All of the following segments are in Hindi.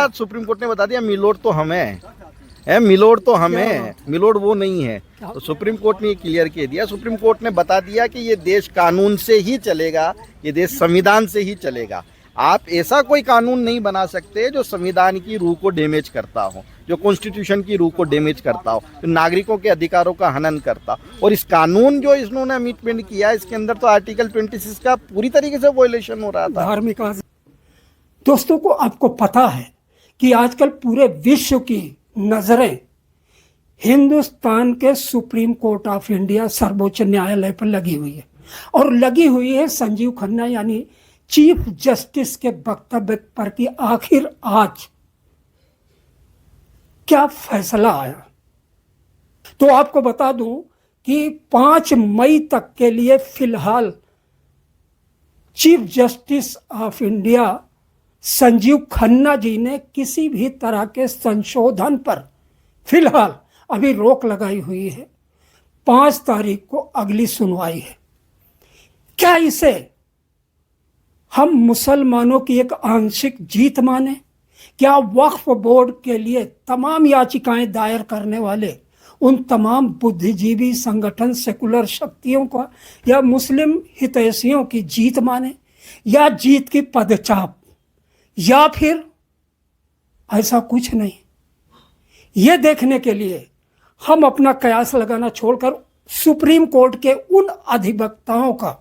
बाद सुप्रीम कोर्ट ने बता दिया मिलोड तो हमें है, मिलोड तो हमें, मिलोड वो नहीं है। तो सुप्रीम कोर्ट ने क्लियर किया दिया, सुप्रीम कोर्ट ने बता दिया कि ये देश कानून से ही चलेगा, ये देश संविधान से ही चलेगा। आप ऐसा कोई कानून नहीं बना सकते जो संविधान की रूह को डैमेज करता हो, जो कॉन्स्टिट्यूशन की रूह को डैमेज करता हो, जो नागरिकों के अधिकारों का हनन करता हो। और इस कानून जो इन्होंने अमेंडमेंट किया, इसके अंदर तो आर्टिकल 26 का पूरी तरीके से वायलेशन हो रहा था। धार्मिक दोस्तों को आपको पता है कि आजकल पूरे विश्व की नजरें हिंदुस्तान के सुप्रीम कोर्ट ऑफ इंडिया सर्वोच्च न्यायालय पर लगी हुई है, और लगी हुई है संजीव खन्ना यानी चीफ जस्टिस के वक्तव्य पर कि आखिर आज क्या फैसला आया। तो आपको बता दूं कि 5 मई तक के लिए फिलहाल chief justice of India Sanjiv Khanna ji ने किसी भी तरह के संशोधन पर फिलहाल अभी रोक लगाई हुई है। 5 तारीख को अगली सुनवाई है। क्या इसे हम मुसलमानों की एक आंशिक जीत माने? क्या वक्फ बोर्ड के लिए तमाम याचिकाएं दायर करने वाले उन तमाम बुद्धिजीवी संगठन सेकुलर शक्तियों का या मुस्लिम हितैषियों की जीत माने, या जीत की पदचाप, या फिर ऐसा कुछ नहीं? ये देखने के लिए हम अपना कयास लगाना छोड़कर सुप्रीम कोर्ट के उन अधिवक्ताओं का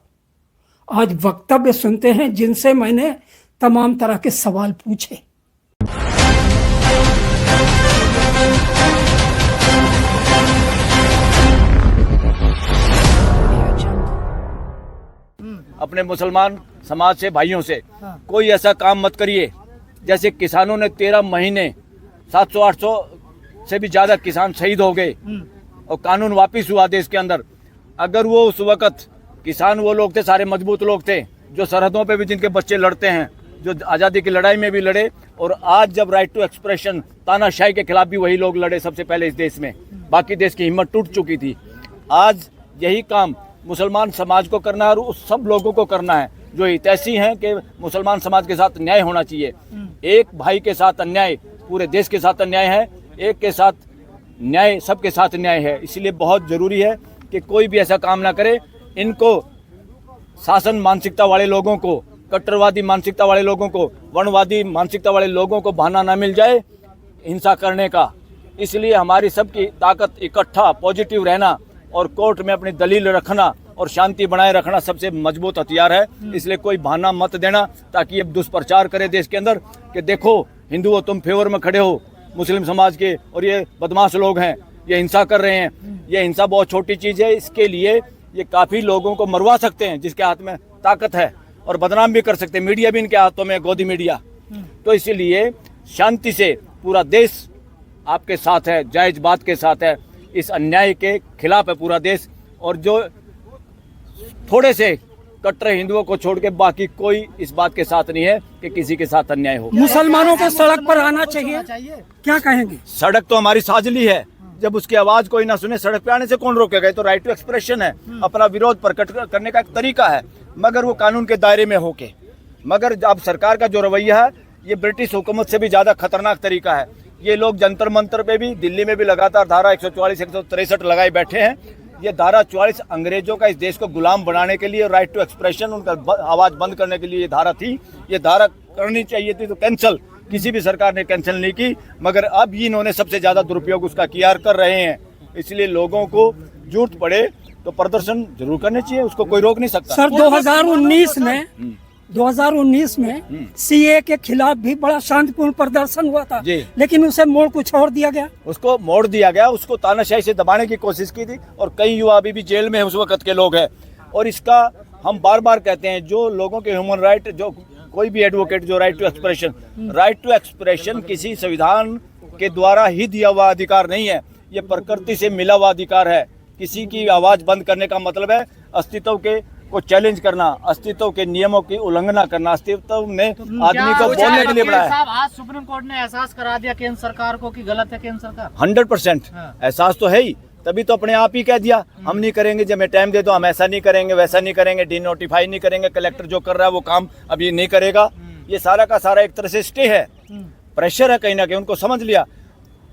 आज वक्तव्य सुनते हैं जिनसे मैंने तमाम तरह के सवाल पूछे। अपने मुसलमान समाज से भाइयों से कोई ऐसा काम मत करिए। जैसे किसानों ने 13 महीने 700-800 से भी ज्यादा किसान शहीद हो गए और कानून वापिस हुआ देश के अंदर। अगर वो उस वक्त किसान वो लोग थे, सारे मजबूत लोग थे जो सरहदों पे भी जिनके बच्चे लड़ते हैं, जो आज़ादी की लड़ाई में भी लड़े, और आज जब राइट टू एक्सप्रेशन तानाशाही के खिलाफ भी वही लोग लड़े सबसे पहले इस देश में। बाकी देश की हिम्मत टूट चुकी थी। आज यही काम मुसलमान समाज को करना है और उस सब लोगों को करना है जो हितैषी हैं कि मुसलमान समाज के साथ न्याय होना चाहिए। एक भाई के साथ अन्याय पूरे देश के साथ अन्याय है, एक के साथ न्याय सबके साथ न्याय है। इसलिए बहुत ज़रूरी है कि कोई भी ऐसा काम ना करे। इनको शासन मानसिकता वाले लोगों को, कट्टरवादी मानसिकता वाले लोगों को, वर्णवादी मानसिकता वाले लोगों को बहाना ना मिल जाए हिंसा करने का। इसलिए हमारी सबकी ताकत इकट्ठा पॉजिटिव रहना और कोर्ट में अपनी दलील रखना और शांति बनाए रखना सबसे मजबूत हथियार है। इसलिए कोई बहाना मत देना ताकि ये दुष्प्रचार करे देश के अंदर कि देखो हिंदुओं तुम फेवर में खड़े हो मुस्लिम समाज के और ये बदमाश लोग हैं, ये हिंसा कर रहे हैं। ये हिंसा बहुत छोटी चीज़ है, इसके लिए ये काफ़ी लोगों को मरवा सकते हैं जिसके हाथ में ताकत है, और बदनाम भी कर सकते हैं। मीडिया भी इनके हाथों में, गोदी मीडिया। तो इसीलिए शांति से पूरा देश आपके साथ है, जायज़ बात के साथ है, इस अन्याय के खिलाफ है पूरा देश। और जो थोड़े से कट्टर हिंदुओं को छोड़ के बाकी कोई इस बात के साथ नहीं है कि किसी के साथ अन्याय हो। मुसलमानों को सड़क पर आना चाहिए, क्या कहेंगे? सड़क तो हमारी साजली है, जब उसकी आवाज कोई ना सुने सड़क पे आने से कौन रोकेगा? तो राइट टू एक्सप्रेशन है, अपना विरोध प्रकट करने का एक तरीका है, मगर वो कानून के दायरे में होके। मगर अब सरकार का जो रवैया है ये ब्रिटिश हुकूमत से भी ज्यादा खतरनाक तरीका है। ये लोग जंतर मंतर पे भी, दिल्ली में भी लगातार धारा 144 163 लगाए बैठे हैं। ये धारा 44 अंग्रेजों का इस देश को गुलाम बनाने के लिए, राइट टू एक्सप्रेशन उनका आवाज बंद करने के लिए ये धारा थी। ये धारा करनी चाहिए थी तो कैंसिल, किसी भी सरकार ने कैंसिल नहीं की, मगर अब इन्होंने सबसे ज्यादा दुरुपयोग उसका किया कर रहे हैं। इसलिए लोगों को जरूरत पड़े तो प्रदर्शन जरूर करने चाहिए, उसको कोई रोक नहीं सकता। सर 2019 में सीए के खिलाफ भी बड़ा शांतिपूर्ण प्रदर्शन हुआ था, लेकिन उसे मोड़ कुछ और दिया गया। उसको मोड़ दिया गया, उसको तानाशाही से दबाने की कोशिश की थी, और कई युवा अभी भी जेल में है उस वक्त के लोग हैं। और इसका हम बार बार कहते हैं, जो लोगों के ह्यूमन राइट, जो कोई भी एडवोकेट जो राइट टू एक्सप्रेशन किसी संविधान के द्वारा ही दिया हुआ अधिकार नहीं है, ये प्रकृति से मिला हुआ अधिकार है। किसी की आवाज बंद करने का मतलब है अस्तित्व के को चैलेंज करना, अस्तित्व के नियमों की उल्लंघना करना। अस्तित्व ने आदमी को बोलने के लिए बनाया। आज सुप्रीम कोर्ट ने एहसास करा दिया केंद्र सरकार को कि गलत है केंद्र सरकार। 100% एहसास तो है ही, तभी तो अपने आप ही कह दिया हम नहीं करेंगे। जब मैं टाइम दे दो हम ऐसा नहीं करेंगे, वैसा नहीं करेंगे, डी नोटिफाई नहीं करेंगे, कलेक्टर जो कर रहा है वो काम अब ये नहीं करेगा। ये सारा का सारा एक तरह से स्टे है। प्रेशर है कहीं ना कहीं, उनको समझ लिया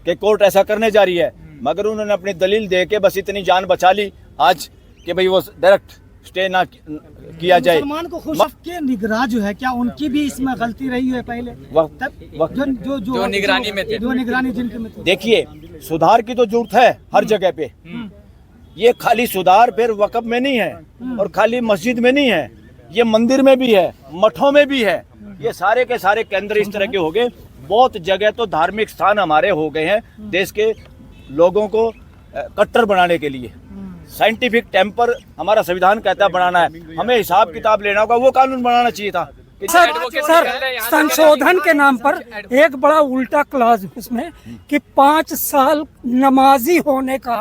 कि कोर्ट ऐसा करने जा रही है, मगर उन्होंने अपनी दलील दे के बस इतनी जान बचा ली आज कि भाई वो डायरेक्ट स्टे ना किया जाए। मुसलमान को खुश के निगरान जो है, क्या उनकी भी इसमें गलती रही है पहले? जो निगरानी में थे, जो निगरानी जिनके में थे। देखिए, सुधार की तो जरूरत है हर जगह पे। ये खाली सुधार फिर वक़्फ़ में नहीं है और खाली मस्जिद में नहीं है, ये मंदिर में भी है, मठों में भी है। ये सारे के सारे केंद्र इस तरह के हो गए। बहुत जगह तो धार्मिक स्थान हमारे हो गए हैं देश के लोगों को कट्टर बनाने के लिए। साइंटिफिक टेम्पर हमारा संविधान कहता है बनाना है, हमें हिसाब किताब लेना होगा, वो कानून बनाना चाहिए था। सर संशोधन के नाम पर एक बड़ा उल्टा क्लाज उसमें कि 5 साल नमाजी होने का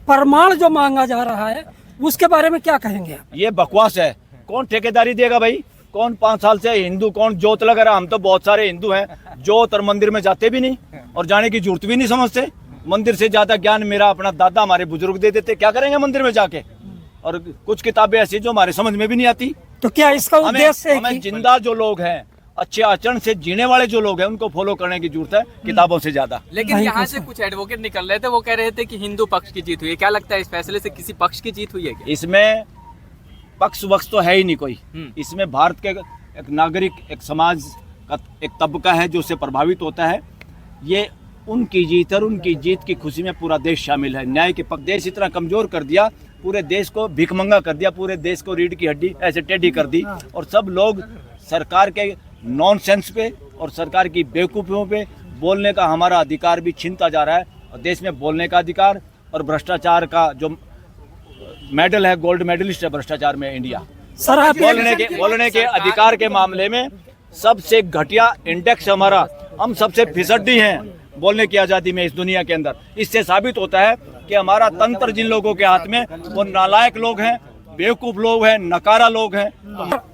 प्रमाण जो मांगा जा रहा है, उसके बारे में क्या कहेंगे आप? ये बकवास है। कौन ठेकेदारी देगा भाई? कौन 5 साल से हिंदू, कौन जोत लगा रहा? हम तो बहुत सारे हिंदू हैं जोत और मंदिर में जाते भी नहीं और जाने की जरूरत भी नहीं समझते। मंदिर से ज्यादा ज्ञान मेरा अपना दादा हमारे बुजुर्ग दे देते, क्या करेंगे मंदिर में जाके? और कुछ किताबें ऐसी जो हमारे समझ में भी नहीं आती। तो क्या इसका उद्देश्य हमें जिंदा जो लोग हैं, अच्छे आचरण से जीने वाले जो लोग हैं, उनको फॉलो करने की जरूरत है किताबों से ज्यादा। लेकिन यहाँ से कुछ एडवोकेट निकल रहे थे, वो कह रहे थे कि हिंदू पक्ष की जीत हुई है। क्या लगता है इस फैसले से किसी पक्ष की जीत हुई है क्या? इसमें पक्ष वक्ष तो है ही नहीं कोई। इसमें भारत के एक नागरिक, एक समाज का एक तबका है जो उससे प्रभावित होता है। ये उनकी जीत और उनकी जीत की खुशी में पूरा देश शामिल है। न्याय के पक्ष देश इतना कमजोर कर दिया, पूरे देश को भिखमंगा कर दिया, पूरे देश को रीढ़ की हड्डी ऐसे टेढ़ी कर दी और सब लोग सरकार के नॉनसेंस पे और सरकार की बेवकूफ़ियों पे बोलने का हमारा अधिकार भी छीनता जा रहा है। और देश में बोलने का अधिकार और भ्रष्टाचार का जो मेडल है, गोल्ड मेडलिस्ट है भ्रष्टाचार में इंडिया। सर आप बोलने के अधिकार के मामले में सबसे घटिया इंडेक्स हमारा, हम सबसे फिसड्डी हैं बोलने की आज़ादी में इस दुनिया के अंदर। इससे साबित होता है कि हमारा तंत्र जिन लोगों के हाथ में, वो नालायक लोग हैं, बेवकूफ लोग हैं, नकारा लोग हैं।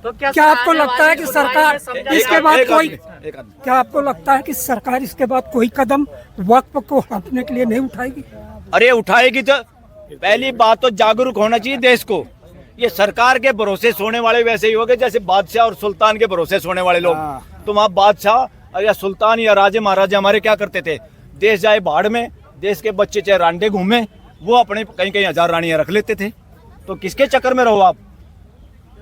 तो क्या आपको लगता है कि सरकार इसके बाद कोई, क्या आपको लगता है कि सरकार इसके बाद कोई कदम वक्फ को हटाने के लिए नहीं उठाएगी? अरे उठाएगी तो पहली बात तो जागरूक होना चाहिए देश को। ये सरकार के भरोसे सोने वाले वैसे ही हो गए जैसे बादशाह और सुल्तान के भरोसे सोने वाले लोग। तुम आप बादशाह या सुल्तान या राजे महाराजे हमारे क्या करते थे? देश जाए बाढ़ में, देश के बच्चे चाहे रांडे घूमे, वो अपने कहीं कहीं 1000 रानियां रख लेते थे। तो किसके चक्कर में रहो आप?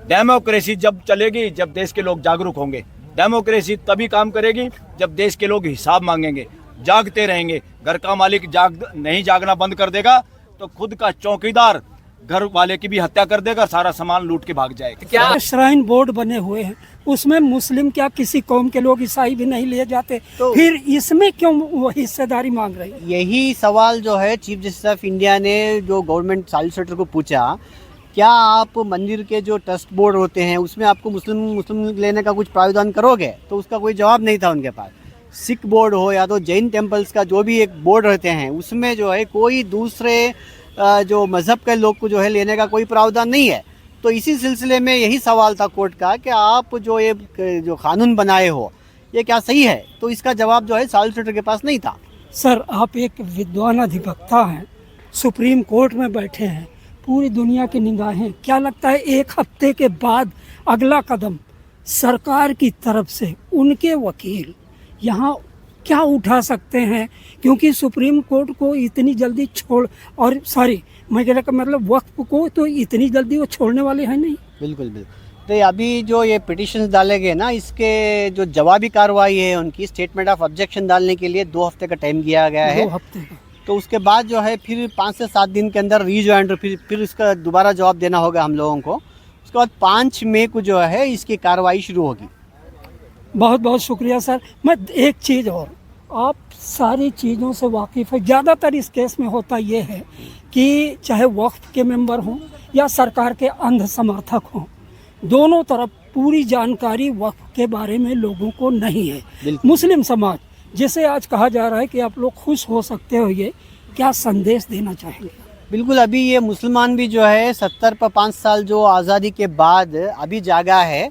डेमोक्रेसी जब चलेगी जब देश के लोग जागरूक होंगे। डेमोक्रेसी तभी काम करेगी जब देश के लोग हिसाब मांगेंगे, जागते रहेंगे। घर का मालिक नहीं जागना बंद कर देगा तो खुद का चौकीदार घर वाले की भी हत्या कर देगा, सारा सामान लूट के भाग जाएगा। क्या श्राइन बोर्ड बने हुए हैं, उसमें मुस्लिम क्या किसी कौम के लोग, ईसाई भी नहीं लिए जाते, तो फिर इसमें क्यों वो हिस्सेदारी मांग रही है? यही सवाल जो है चीफ जस्टिस ऑफ इंडिया ने जो गवर्नमेंट सॉलिसिटर को पूछा, क्या आप मंदिर के जो ट्रस्ट बोर्ड होते हैं उसमें आपको मुस्लिम लेने का कुछ प्रावधान करोगे? तो उसका कोई जवाब नहीं था उनके पास। सिख बोर्ड हो या तो जैन टेम्पल्स का जो भी एक बोर्ड रहते हैं, उसमें जो है कोई दूसरे जो मज़हब के लोग को जो है लेने का कोई प्रावधान नहीं है। तो इसी सिलसिले में यही सवाल था कोर्ट का कि आप जो ये जो कानून बनाए हो ये क्या सही है? तो इसका जवाब जो है सॉलिसिटर के पास नहीं था। सर आप एक विद्वान अधिवक्ता हैं, सुप्रीम कोर्ट में बैठे हैं, पूरी दुनिया की निगाहें, क्या लगता है 1 हफ्ते के बाद अगला कदम सरकार की तरफ से उनके वकील यहाँ क्या उठा सकते हैं? क्योंकि सुप्रीम कोर्ट को इतनी जल्दी मैं कह रहा मतलब वक्फ को तो इतनी जल्दी वो छोड़ने वाले हैं नहीं। बिल्कुल। तो अभी जो ये पिटिशंस डाले गए ना, इसके जो जवाबी कार्रवाई है उनकी स्टेटमेंट ऑफ ऑब्जेक्शन डालने के लिए 2 हफ्ते का टाइम दिया गया है। 2 हफ्ते का। तो उसके बाद जो है फिर 5 से 7 दिन के अंदर रीजॉइंट फिर इसका दोबारा जवाब देना होगा हम लोगों को। उसके बाद 5 मई को जो है इसकी कार्रवाई शुरू होगी। बहुत बहुत शुक्रिया सर। मैं एक चीज़ और, आप सारी चीज़ों से वाकिफ़ है। ज़्यादातर इस केस में होता ये है कि चाहे वक्फ के मेंबर हों या सरकार के अंध समर्थक हों, दोनों तरफ पूरी जानकारी वक्फ के बारे में लोगों को नहीं है। मुस्लिम समाज जिसे आज कहा जा रहा है कि आप लोग खुश हो सकते हो, ये क्या संदेश देना चाहेंगे? बिल्कुल, अभी ये मुसलमान भी जो है 70 पर 5 साल जो आज़ादी के बाद अभी जागा है,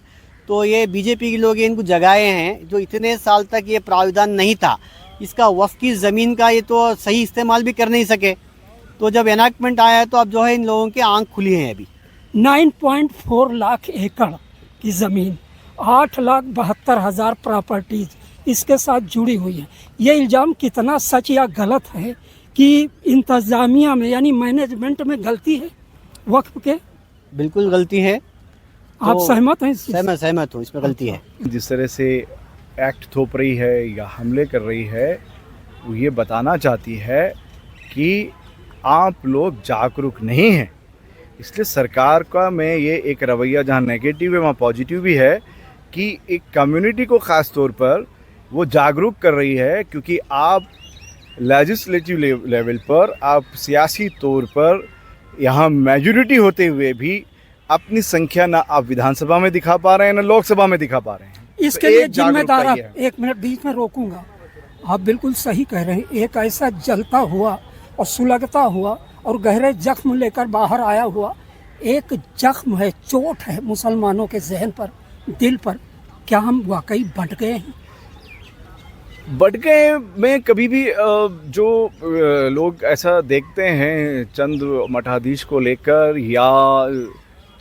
तो ये बीजेपी के लोग इनको जगाए हैं जो इतने साल तक ये प्रावधान नहीं था। इसका वक्फ की ज़मीन का ये तो सही इस्तेमाल भी कर नहीं सके, तो जब एनाक्टमेंट आया है तो अब जो है इन लोगों की आंख खुली है। अभी 9.4 लाख एकड़ की ज़मीन, 8,72,000 प्रॉपर्टीज, इसके साथ जुड़ी हुई है। ये इल्ज़ाम कितना सच या गलत है कि इंतज़ामिया में यानी मैनेजमेंट में गलती है वक्फ के? बिल्कुल गलती है। आप सहमत हैं इससे? सहमत हूँ, इसमें गलती है। जिस तरह से एक्ट थोप रही है या हमले कर रही है, वो ये बताना चाहती है कि आप लोग जागरूक नहीं हैं। इसलिए सरकार का में ये एक रवैया जहाँ नेगेटिव है वहाँ पॉजिटिव भी है कि एक कम्युनिटी को ख़ास तौर पर वो जागरूक कर रही है, क्योंकि आप लेजिस्लेटिव लेवल पर, आप सियासी तौर पर यहाँ मेजॉरिटी होते हुए भी अपनी संख्या ना आप विधानसभा में दिखा पा रहे हैं ना लोकसभा में दिखा पा रहे हैं। इसके लिए जिम्मेदार आप, एक मिनट बीच में रोकूंगा, आप बिल्कुल सही कह रहे हैं। एक ऐसा जलता हुआ और सुलगता हुआ और गहरे जख्म लेकर बाहर आया हुआ एक जख्म है, चोट है मुसलमानों के जहन पर, दिल पर। क्या हम वाकई बट गए हैं? बट गए में कभी भी जो लोग ऐसा देखते हैं चंद मठाधीश को लेकर या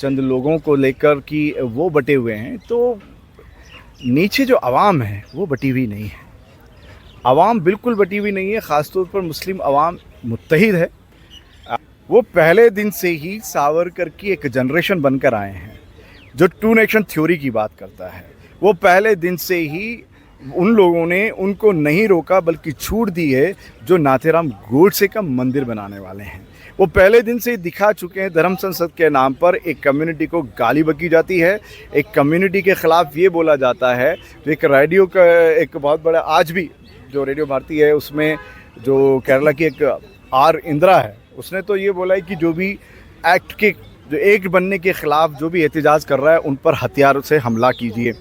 चंद लोगों को लेकर कि वो बटे हुए हैं, तो नीचे जो आवाम है वो बटी हुई नहीं है। आवाम बिल्कुल बटी हुई नहीं है, ख़ास तौर पर मुस्लिम आवाम मुत्तहिद है। वो पहले दिन से ही सावरकर की एक जनरेशन बनकर आए हैं जो टू नेशन थ्योरी की बात करता है। वो पहले दिन से ही उन लोगों ने उनको नहीं रोका बल्कि छूट दी है जो नाथेराम गोडसे का मंदिर बनाने वाले हैं। वो पहले दिन से ही दिखा चुके हैं। धर्म संसद के नाम पर एक कम्युनिटी को गाली बकी जाती है, एक कम्युनिटी के ख़िलाफ़ ये बोला जाता है। तो एक रेडियो का एक बहुत बड़ा, आज भी जो रेडियो भारती है उसमें जो केरला की एक आर इंदिरा है, उसने तो ये बोला है कि जो भी एक्ट के जो एक बनने के ख़िलाफ़ जो भी एहतजाज कर रहा है उन पर हथियार से हमला कीजिए।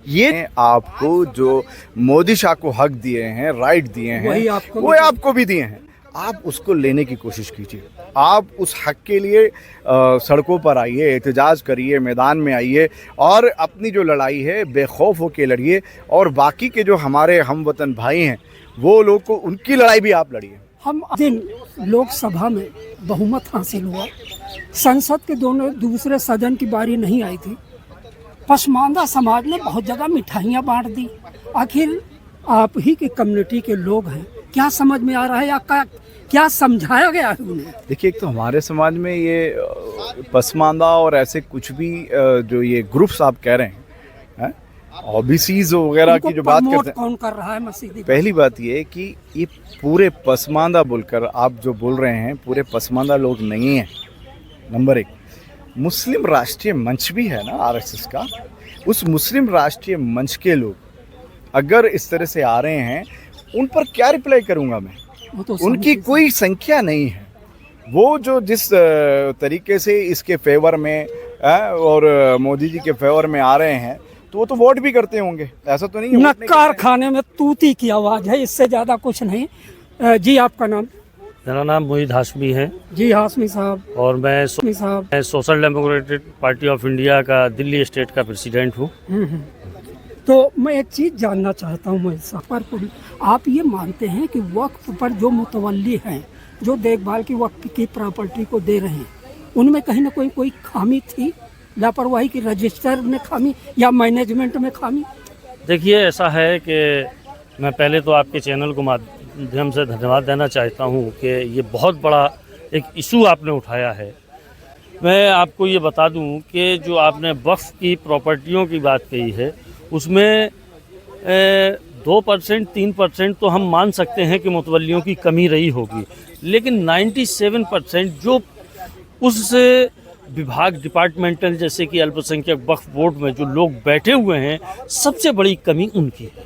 ये आपको जो मोदी शाह को हक दिए हैं, राइट दिए हैं, वो आपको भी दिए हैं। आप उसको लेने की कोशिश कीजिए। आप उस हक के लिए सड़कों पर आइए, एहतजाज करिए, मैदान में आइए और अपनी जो लड़ाई है बेखौफ होकर लड़िए। और बाकी के जो हमारे हमवतन भाई हैं वो लोग को उनकी लड़ाई भी आप लड़िए। हम दिन लोकसभा में बहुमत हासिल हुआ, संसद के दोनों दूसरे सदन की बारी नहीं आई थी। पसमानदा समाज ने बहुत जगह मिठाइयाँ बांट दी। आखिर आप ही की कम्युनिटी के लोग हैं, क्या समझ में आ रहा है या क्या समझाया गया है उन्हें? देखिए, एक तो हमारे समाज में ये पसमानदा और ऐसे कुछ भी जो ये ग्रुप्स आप कह रहे हैं, ओबीसीज वगैरह की जो बात करते हैं, कौन कर रहा है मसीदी? पहली बात ये कि ये पूरे पसमानदा बोलकर आप जो बोल रहे हैं पूरे पसमानदा लोग नहीं हैं। नंबर एक, मुस्लिम राष्ट्रीय मंच भी है ना आरएसएस का, उस मुस्लिम राष्ट्रीय मंच के लोग अगर इस तरह से आ रहे हैं उन पर क्या रिप्लाई करूंगा मैं? तो उनकी कोई संख्या नहीं है। वो जो जिस तरीके से इसके फेवर में और मोदी जी के फेवर में आ रहे हैं तो वो तो वोट भी करते होंगे, ऐसा तो नहीं है? नक्कार खाने में तूती की आवाज़ है, इससे ज़्यादा कुछ नहीं। जी आपका नाम? मेरा नाम मोहित हाशमी है। जी हाशमी साहब। और मैं social democratic party of India का दिल्ली स्टेट का प्रेसिडेंट हूँ। तो मैं एक चीज़ जानना चाहता हूँ मोहित साहब, आप ये मानते हैं कि वक्फ पर जो मुतवल्ली हैं, जो देखभाल की वक्फ की प्रॉपर्टी को दे रहे हैं, उनमें कहीं ना कोई खामी थी, लापरवाही की, रजिस्टर में खामी या मैनेजमेंट में खामी? देखिए, ऐसा है कि मैं पहले तो आपके चैनल को माध्यम से धन्यवाद देना चाहता हूँ कि ये बहुत बड़ा एक इशू आपने उठाया है। मैं आपको ये बता दूँ कि जो आपने वक्फ की प्रॉपर्टियों की बात कही है उसमें 2% 3% तो हम मान सकते हैं कि मुतवल्लियों की कमी रही होगी, लेकिन 97% जो उस विभाग डिपार्टमेंटल जैसे कि अल्पसंख्यक वक्फ बोर्ड में जो लोग बैठे हुए हैं, सबसे बड़ी कमी उनकी है।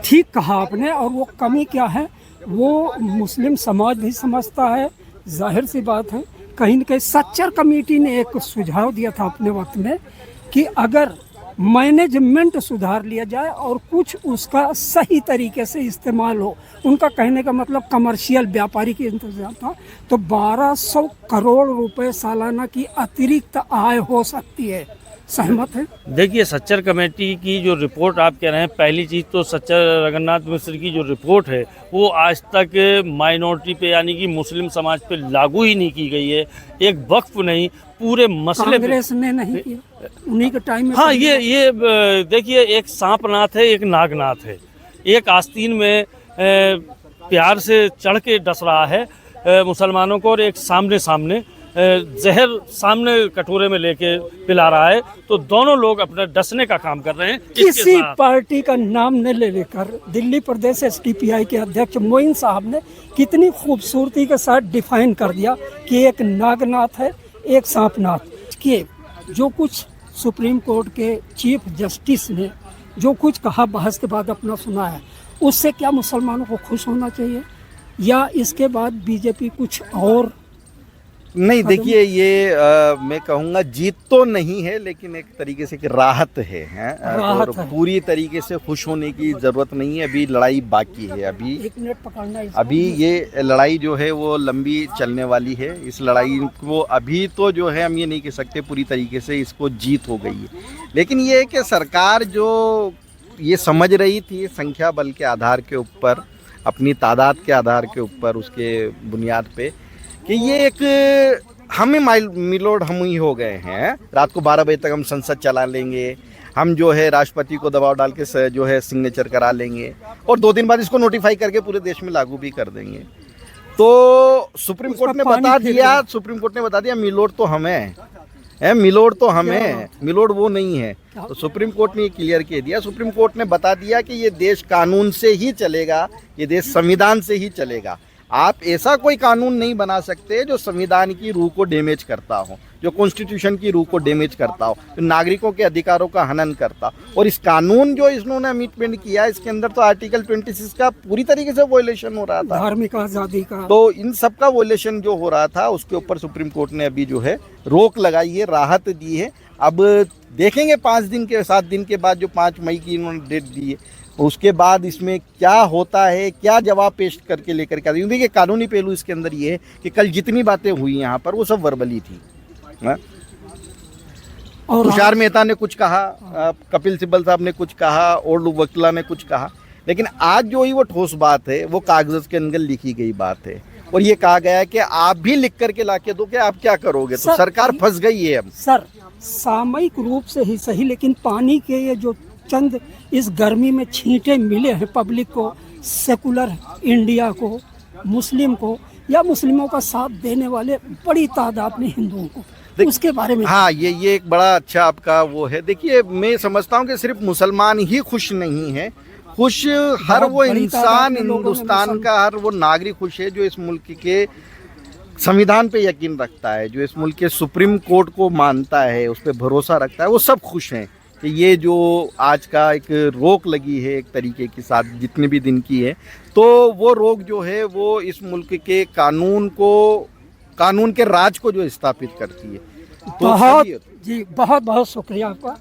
ठीक कहा आपने। और वो कमी क्या है वो मुस्लिम समाज भी समझता है, जाहिर सी बात है। कहीं न कहीं सच्चर कमेटी ने एक सुझाव दिया था अपने वक्त में कि अगर मैनेजमेंट सुधार लिया जाए और कुछ उसका सही तरीके से इस्तेमाल हो, उनका कहने का मतलब कमर्शियल व्यापारी की इंतजाम था, तो 1200 करोड़ रुपए सालाना की अतिरिक्त आय हो सकती है। सहमत हैं? देखिए, सच्चर कमेटी की जो रिपोर्ट आप कह रहे हैं, पहली चीज़ तो सच्चर रघुनाथ मिश्र की जो रिपोर्ट है वो आज तक माइनॉरिटी पे यानी कि मुस्लिम समाज पे लागू ही नहीं की गई है। एक वक्फ नहीं, पूरे मसले पे। कांग्रेस ने नहीं किया उन्हीं के टाइम में। हाँ, ये देखिए, एक सांपनाथ है, एक नागनाथ है। एक आस्तीन में प्यार से चढ़ के डस रहा है मुसलमानों को, और एक सामने सामने जहर सामने कटोरे में लेके पिला रहा है। तो दोनों लोग अपना डसने का काम कर रहे हैं। किसी पार्टी का नाम न ले लेकर दिल्ली प्रदेश SDPI के अध्यक्ष मोइन साहब ने कितनी खूबसूरती के साथ डिफाइन कर दिया कि एक नागनाथ है, एक सांपनाथ। कि जो कुछ सुप्रीम कोर्ट के चीफ जस्टिस ने जो कुछ कहा, बहस के बाद अपना सुना है, उससे क्या मुसलमानों को खुश होना चाहिए, या इसके बाद बीजेपी कुछ और? नहीं, देखिए, ये मैं कहूँगा जीत तो नहीं है, लेकिन एक तरीके से राहत है, और पूरी तरीके से खुश होने की ज़रूरत नहीं है। अभी लड़ाई बाकी है। अभी 1 मिनट पकड़ना है। अभी ये लड़ाई जो है वो लंबी चलने वाली है। इस लड़ाई को अभी तो जो है हम ये नहीं कह सकते पूरी तरीके से इसको जीत हो गई है, लेकिन ये है कि सरकार जो ये समझ रही थी संख्या बल के आधार के ऊपर, अपनी तादाद के आधार के ऊपर, उसके बुनियाद पे कि ये एक हमें मिलोड हम ही हो गए हैं। रात को 12 बजे तक हम संसद चला लेंगे, हम जो है राष्ट्रपति को दबाव डाल के जो है सिग्नेचर करा लेंगे, और 2 दिन बाद इसको नोटिफाई करके पूरे देश में लागू भी कर देंगे। तो सुप्रीम कोर्ट ने बता दिया मिलोड तो हमें है, मिलोड तो हमें, मिलोड वो नहीं है। तो सुप्रीम कोर्ट ने ये क्लियर कह दिया, सुप्रीम कोर्ट ने बता दिया कि ये देश कानून से ही चलेगा, ये देश संविधान से ही चलेगा। आप ऐसा कोई कानून नहीं बना सकते जो संविधान की रूह को डैमेज करता हो, जो कॉन्स्टिट्यूशन की रूह को डैमेज करता हो, जो नागरिकों के अधिकारों का हनन करता हो। और इस कानून जो इन्होंने अमेंडमेंट किया, इसके अंदर तो आर्टिकल 26 का पूरी तरीके से वायलेशन हो रहा था, धार्मिक आज़ादी का। तो इन सब का वायलेशन जो हो रहा था उसके ऊपर सुप्रीम कोर्ट ने अभी जो है रोक लगाई है, राहत दी है। अब देखेंगे 7 दिन के बाद जो 5 मई की इन्होंने डेट दी है, उसके बाद इसमें क्या होता है, क्या जवाब पेश करके लेकर के आते हैं। देखिए, कानूनी पहलू इसके अंदर ये है कि कल जितनी बातें हुई यहाँ पर वो सब वर्बली थी। और तुषार मेहता ने कुछ कहा, कपिल सिब्बल साहब ने कुछ कहा, और वकीला ने कुछ कहा, लेकिन आज जो ही वो ठोस बात है वो कागज के अंदर लिखी गई बात है। और ये कहा गया है कि आप भी लिख करके लाके दो कि आप क्या करोगे। तो सरकार फंस गई है अब। सर, सामयिक रूप से ही सही, लेकिन पानी के ये जो चंद इस गर्मी में छींटे मिले हैं पब्लिक को, सेकुलर इंडिया को, मुस्लिम को, या मुस्लिमों का साथ देने वाले बड़ी तादाद में हिंदुओं को, उसके बारे में। हाँ, ये एक बड़ा अच्छा आपका वो है। देखिए, मैं समझता हूँ कि सिर्फ मुसलमान ही खुश नहीं है, खुश हर वो इंसान हिंदुस्तान का, हर वो नागरिक खुश है जो इस मुल्क के संविधान पे यकीन रखता है, जो इस मुल्क के सुप्रीम कोर्ट को मानता है, उस पर भरोसा रखता है। वो सब खुश हैं कि ये जो आज का एक रोक लगी है एक तरीके के साथ, जितने भी दिन की है, तो वो रोक जो है वो इस मुल्क के कानून के राज को जो स्थापित करती है। तो बहुत बहुत शुक्रिया आपका।